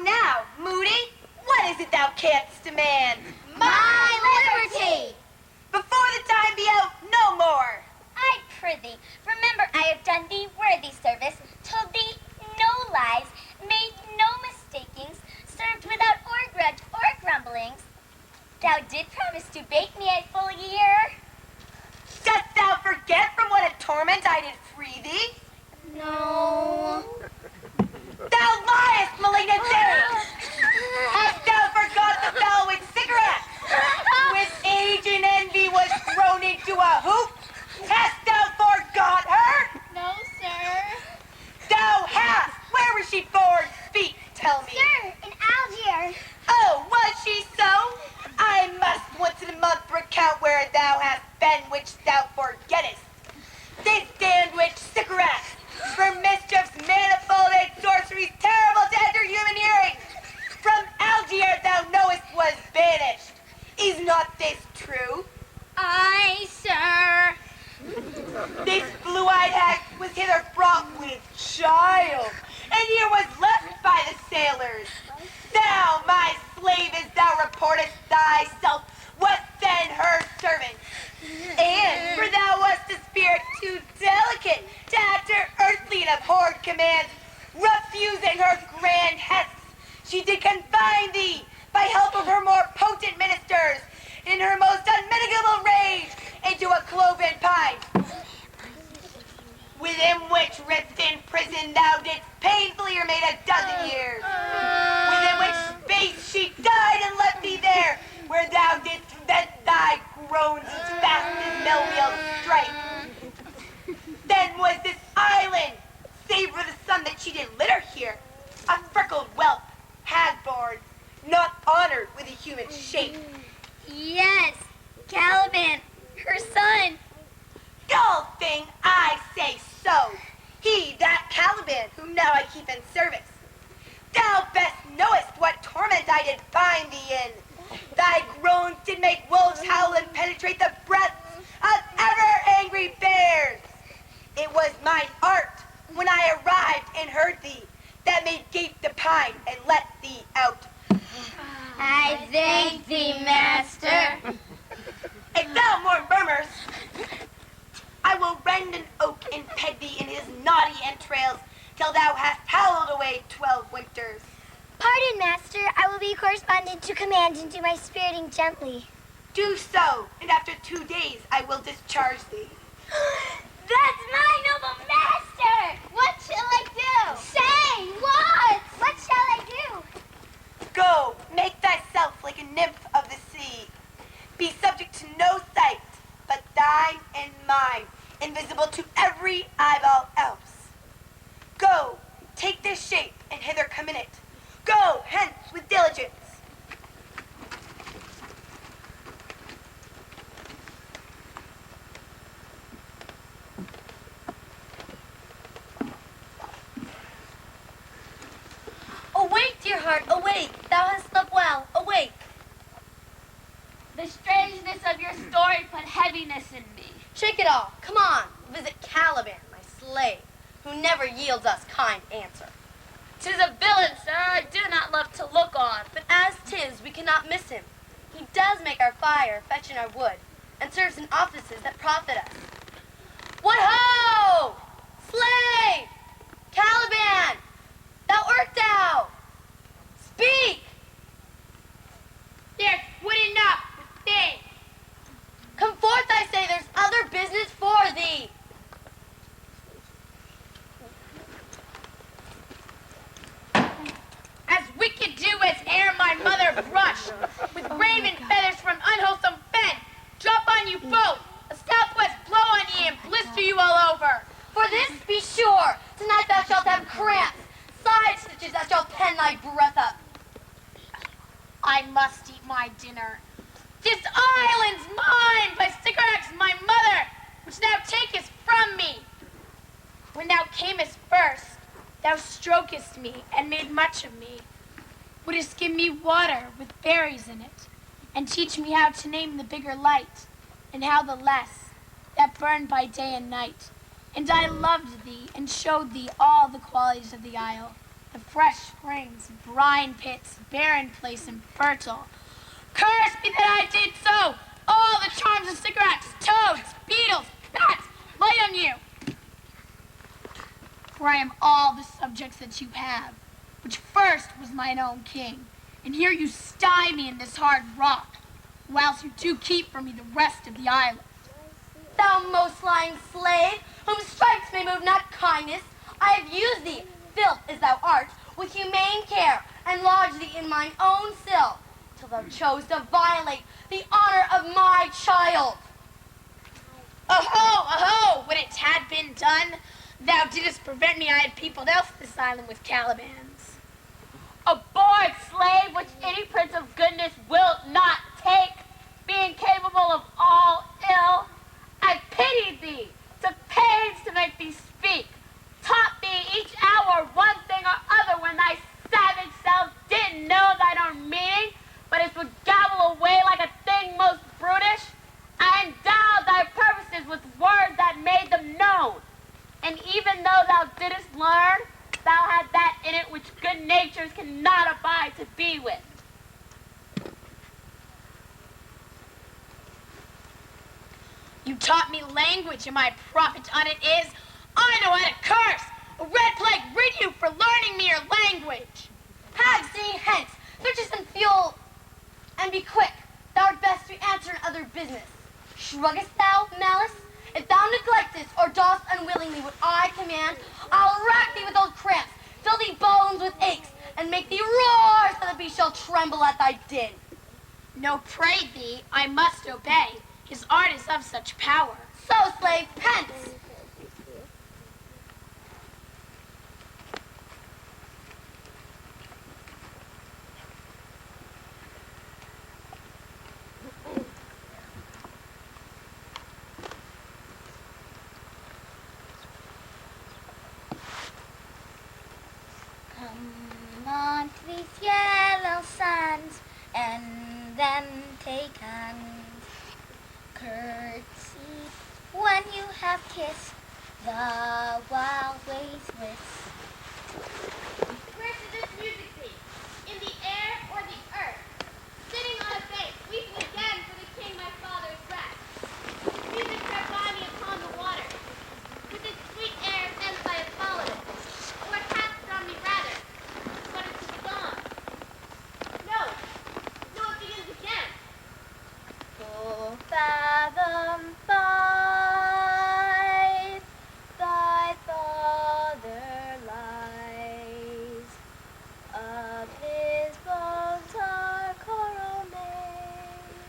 now, Moody? What is it thou canst demand? My liberty! Before the time be out, no more. I prithee, remember I have done thee worthy service, told thee no lies, made no mistakings, served without or grudge or grumblings. Thou did promise to bake me a full year. Dost thou forget from what a torment I did free thee? No. Thou liest, malignant thing! Hast thou forgot the fellow with cigarettes? With age and envy was thrown into a hoop? Hast thou forgot her? No, sir. Thou hast! Where was she born? Speak, tell me. Sir, in Algiers. Oh, was she so? I must once in a month recount where thou hast been, which thou forgettest. This sandwich cigarettes, for mischiefs manifold and sorceries terrible to enter human hearing. From Algiers thou knowest was banished. Is not this true? Aye, sir. This blue-eyed hag was hither brought with child, and here was left by the sailors. Thou, my slave, as thou reportest thyself, wast then her servant. And, for thou wast a spirit too delicate to act her earthly and abhorred commands, refusing her grand hests, she did confine thee, by help of her more potent ministers, in her most unmitigable rage, into a cloven pine, within which rift in prison thou didst painfully remain a dozen years, within which space she died and left thee there, where thou didst vent thy groans as fast as mill wheels strike. Then was this island, save for the sun that she did litter here, a freckled whelp, hag-born, not honored with a human shape. Yes, Caliban, her son. Gull thing, I say so. He, that Caliban, whom now I keep in service. Thou best knowest what torment I did find thee in. Thy groans did make wolves howl and penetrate the breasts of ever angry bears. It was mine art, when I arrived and heard thee, that made gape the pine and let thee out. I thank thee, master. If thou more murmurs, I will rend an oak and peg thee in his knotty entrails till thou hast howled away 12 winters. Pardon, master. I will be correspondent to command and do my spiriting gently. Do so, and after 2 days I will discharge thee. That's my noble master! What shall I do? Say, what? What shall I do? Go, make thyself like a nymph of the sea. Be subject to no sight but thine and mine, invisible to every eyeball else. Go, take this shape, and hither come in it. Go, hence, with diligence. Awake, dear heart, awake. Thou hast slept well. Awake. The strangeness of your story put heaviness in me. Shake it off. Come on. Visit Caliban, my slave, who never yields us kind answer. 'Tis a villain, sir, I do not love to look on. But as 'tis, we cannot miss him. He does make our fire, fetch in our wood, and serves in offices that profit us. What ho! Slave! Caliban! Thou art thou! Speak! There's wood enough with thee. Come forth, I say, there's other business for thee. As wicked do as ere my mother brush, with raven feathers from unwholesome fen, drop on you both, a southwest blow on ye and blister you all over. For this be sure, tonight thou shalt have cramps, side stitches that shall pen thy breath up. I must eat my dinner. This island's mine by Sycorax my mother, which thou takest from me. When thou camest first, thou strokest me and made much of me. Wouldst give me water with berries in it, and teach me how to name the bigger light, and how the less, that burned by day and night. And I loved thee, and showed thee all the qualities of the isle. the fresh springs, brine pits, barren place, and fertile. Curse me that I did so! All the charms of cigarettes, toads, beetles, bats, light on you! For I am all the subjects that you have, which first was mine own king. And here you sty me in this hard rock, whilst you do keep from me the rest of the island. Thou most lying slave, whom stripes may move not kindness, I have used thee, filth as thou art, with humane care, and lodged thee in mine own cell, till thou chose to violate the honor of my child. Aho, aho! When it had been done, thou didst prevent me. I had peopled else this island with Calibans. Aboard, slave, which any prince of goodness wilt not take, being capable of all ill. I pitied thee, took pains to make thee speak, taught thee each hour one thing or other when thy savage self didn't know thine own meaning, but it would gabble away like a thing most brutish. I endowed thy purposes with words that made them known, and even though thou didst learn, thou had that in it which good natures cannot abide to be with. You taught me language, and my profit on it is, I know how to curse. A red plague rid you for learning me your language. Hag, sing hence, fetch us some fuel, and be quick. Thou art best to answer in other business. Shruggest thou, malice? If thou neglectest or dost unwillingly what I command, I'll rack thee with old cramps, fill thee bones with aches, and make thee roar so that we shall tremble at thy din. No, pray thee, I must obey. His art is of such power. So, slave, pence! Come on to these yellow sands, and then take hands. Curtsy when you have kissed the wild waves whisk. Where should this music be? In the air or the earth? Sitting on a bank, weeping again for the king my father's wrath. Music crept by me upon the water. With its sweet air thence I have followed it. Or it hath from me rather. But it is gone. No, it begins again. Full fathom five, thy father lies. Of his bones are coral made,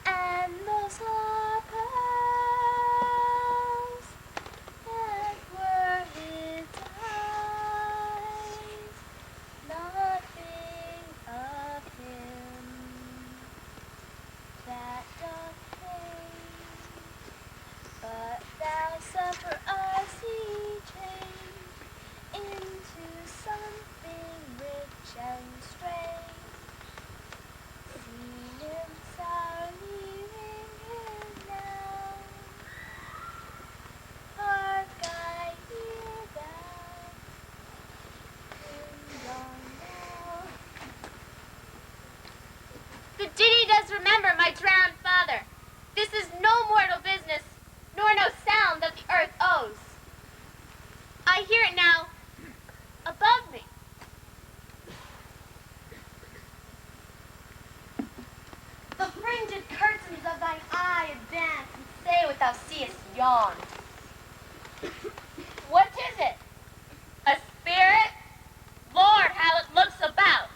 and those are pearls that were his eyes. Nothing of him that doth hate, but thou suffer our sea change into something rich and strange. Sea nymphs are leaving him now. Hark, I hear that ding dong now. The ditty does remember my drowned father. This is no mortal business, nor no sound that the earth owes. I hear it now, above me. The fringed curtains of thine eye advance, and say what thou seest yawn. What is it? A spirit? Lord, how it looks about.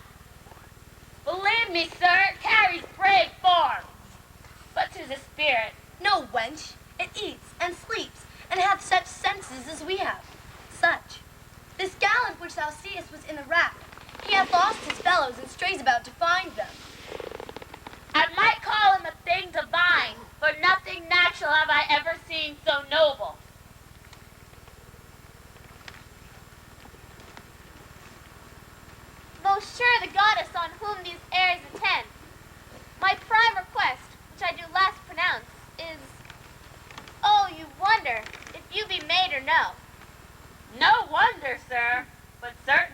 Believe me, sir, it carries brave form. But 'tis a spirit. No, wench, it eats and sleeps, and hath such senses as we have. Such. This gallant which thou seest was in the rack. He hath lost his fellows, and strays about to find them. I might call him a thing divine, for nothing natural have I ever seen so noble. Most sure the goddess on whom these airs attend. My prime request, which I do last pronounce, is, oh, you wonder if you be maid or no. No wonder, sir, but certainly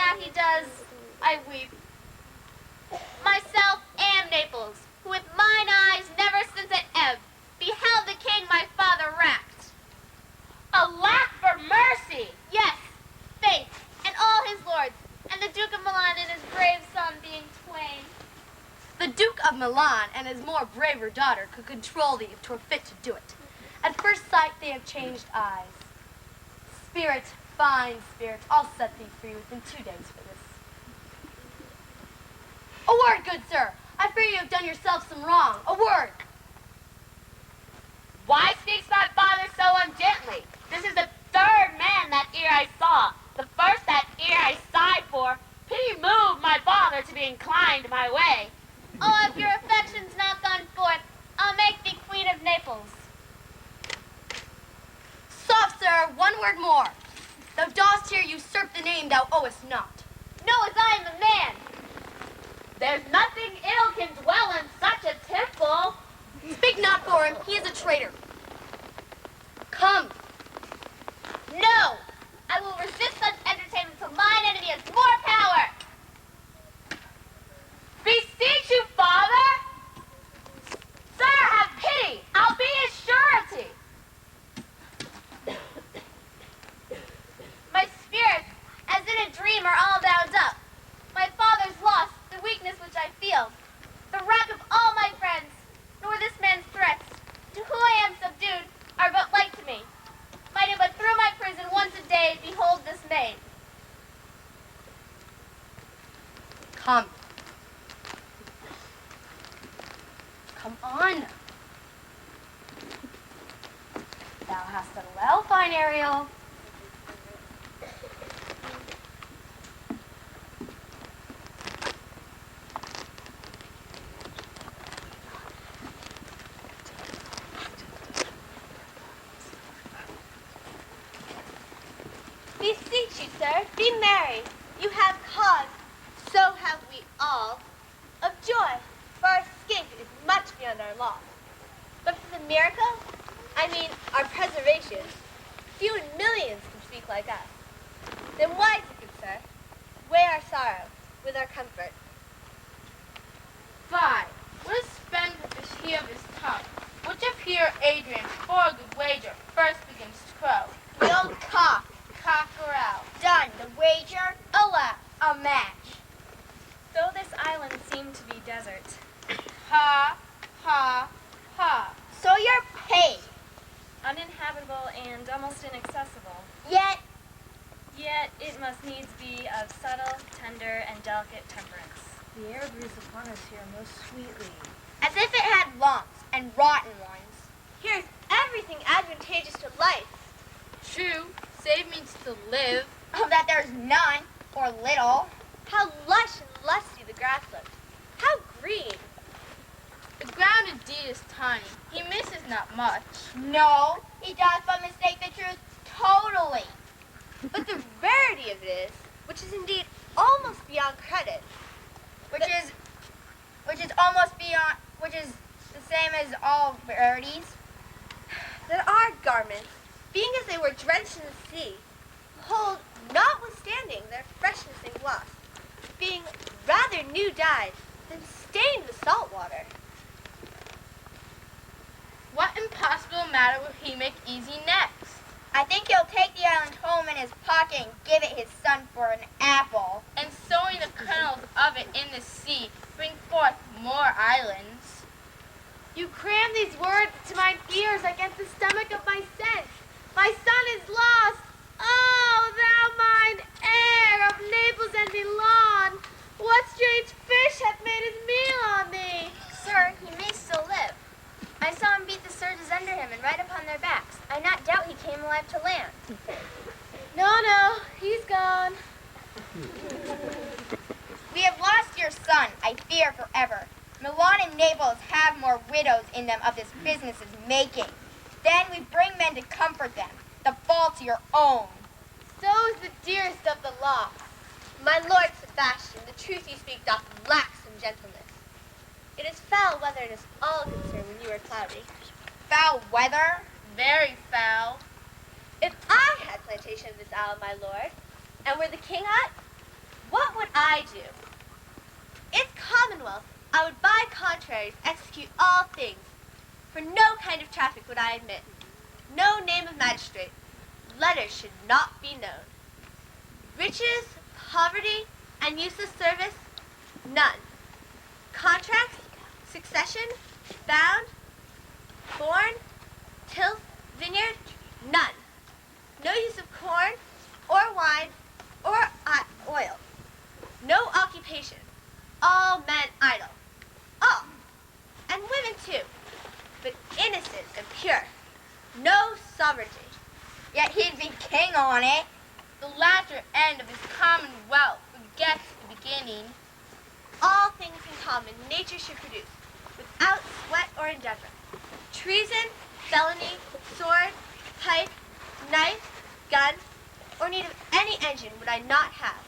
that he does, I weep. Myself am Naples, who with mine eyes never since it ebbed, beheld the king my father racked. Alack for mercy! Yes, faith, and all his lords, and the Duke of Milan and his brave son being twain. The Duke of Milan and his more braver daughter could control thee if 'twere fit to do it. At first sight they have changed eyes. Spirit, fine spirit, I'll set thee free within 2 days for this. A word, good sir. I fear you have done yourself some wrong. A word. Why speaks thy father so ungently? This is the third man that ere I saw. The first that ere I sighed for, pity moved my father to be inclined my way. Oh, if your affection's not gone forth, I'll make thee queen of Naples. Soft, sir, one word more. Thou dost here usurp the name thou owest not. No, as I am the man. There's nothing ill can dwell in such a temple. Speak not for him, he is a traitor. Come. No, I will resist such entertainment till mine enemy has more power. Beseech you, father! Sir, have pity! I'll be his surety! My spirits, as in a dream, are all bound up. My father's loss, the weakness which I feel, the wrack of all my friends, nor this man's threats, to who I am subdued, are but light to me. Might I but through my prison once a day behold this maid. Come. Come on. Thou hast done well, fine Ariel. Beseech you, sir, be merry. You have cause, so have we all, of joy, for our escape is much beyond our loss. But for the miracle, I mean our preservation, few in millions can speak like us. Then wisely, good sir, weigh our sorrow with our comfort. Fie, what a spendthrift is he of his tongue, which if here Adrian, for a good wager, first begins to crow. The old cock, Cockerel. done, the wager, Alas, a match. Though this island seemed to be desert, Ha, ha, ha. so you're paid. uninhabitable and almost inaccessible, Yet, yet it must needs be of subtle, tender, and delicate temperance. The air breathes upon us here most sweetly. as if it had lumps and rotten ones. Here's everything advantageous to life. True, save means to live. Of that there's none, or little. How lush and lusty the grass looks. How green. The ground indeed is tiny. He misses not much. No, he does but mistake the truth totally. But the rarity of it is, which is indeed almost beyond credit. Which is the same as all rarities. That our garments, being as they were drenched in the sea, hold, notwithstanding their freshness and gloss, being rather new dyed than stained with salt water. What impossible matter will he make easy next? I think he'll take the island home in his pocket and give it his son for an apple. And sowing the kernels of it in the sea, bring forth more islands. You cram these words to mine ears against the stomach of my sense. My son is lost. Oh, thou mine heir of Naples and Milan, what strange fish hath made his meal on thee? Sir, he may still live. I saw him beat the surges under him and ride upon their backs. I not doubt he came alive to land. No, he's gone. We have lost your son, I fear forever. Milan and Naples have more widows in them of this business's making. Then we bring men to comfort them. The fault's your own. So is the dearest of the lost. My lord Sebastian, the truth you speak doth lack some gentleness. It is foul weather in us all concerned when you are cloudy. Foul weather? Very foul. If I had plantation of this isle, my lord, and were the king hot, What would I do? If Commonwealth, I would by contraries execute all things. For no kind of traffic would I admit. No name of magistrate. Letters should not be known. Riches, poverty, and useless service, none. Contracts, succession, bound, born, tilth, vineyard, none. No use of corn, or wine, or oil. No occupation. All men idle. All. And women too. But innocent and pure. No sovereignty. Yet he'd be king on it. The latter end of his commonwealth forgets the beginning. All things in common nature should produce, without sweat or endeavor. Treason, felony, sword, pipe, knife, gun, or need of any engine would I not have.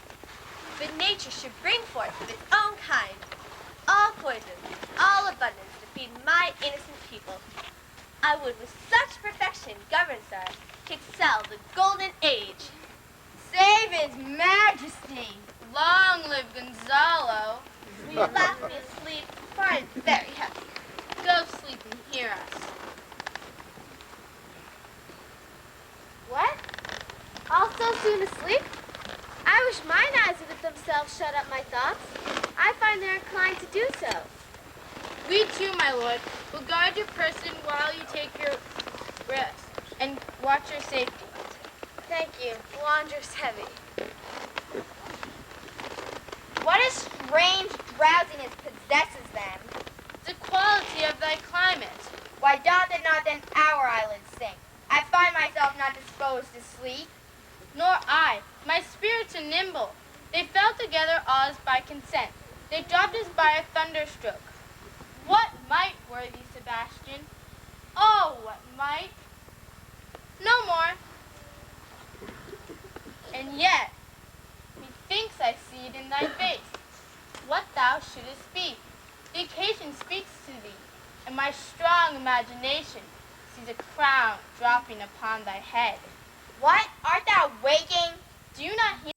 But nature should bring forth of its own kind, all poison, all abundance to feed my innocent people. I would with such perfection govern, sir, to excel the golden age. Save his majesty. Long live Gonzalo. Will you laugh me asleep, for I am very heavy. Go sleep and hear us. What? All so soon asleep? I wish mine eyes would let themselves shut up my thoughts. I find they're inclined to do so. We too, my lord, will guard your person while you take your rest and watch your safety. Thank you. Wander's heavy. What a strange drowsiness possesses them. The quality of thy climate. Why doth it not then our island sink? I find myself not disposed to sleep. Nor I. My spirits are nimble. They fell together as by consent. They dropped as by a thunderstroke. What might, worthy Sebastian? Oh, what might? No more. And yet, methinks I see it in thy face. What thou shouldest be. The occasion speaks to thee, and my strong imagination sees a crown dropping upon thy head. What? Art thou waking? Do you not hear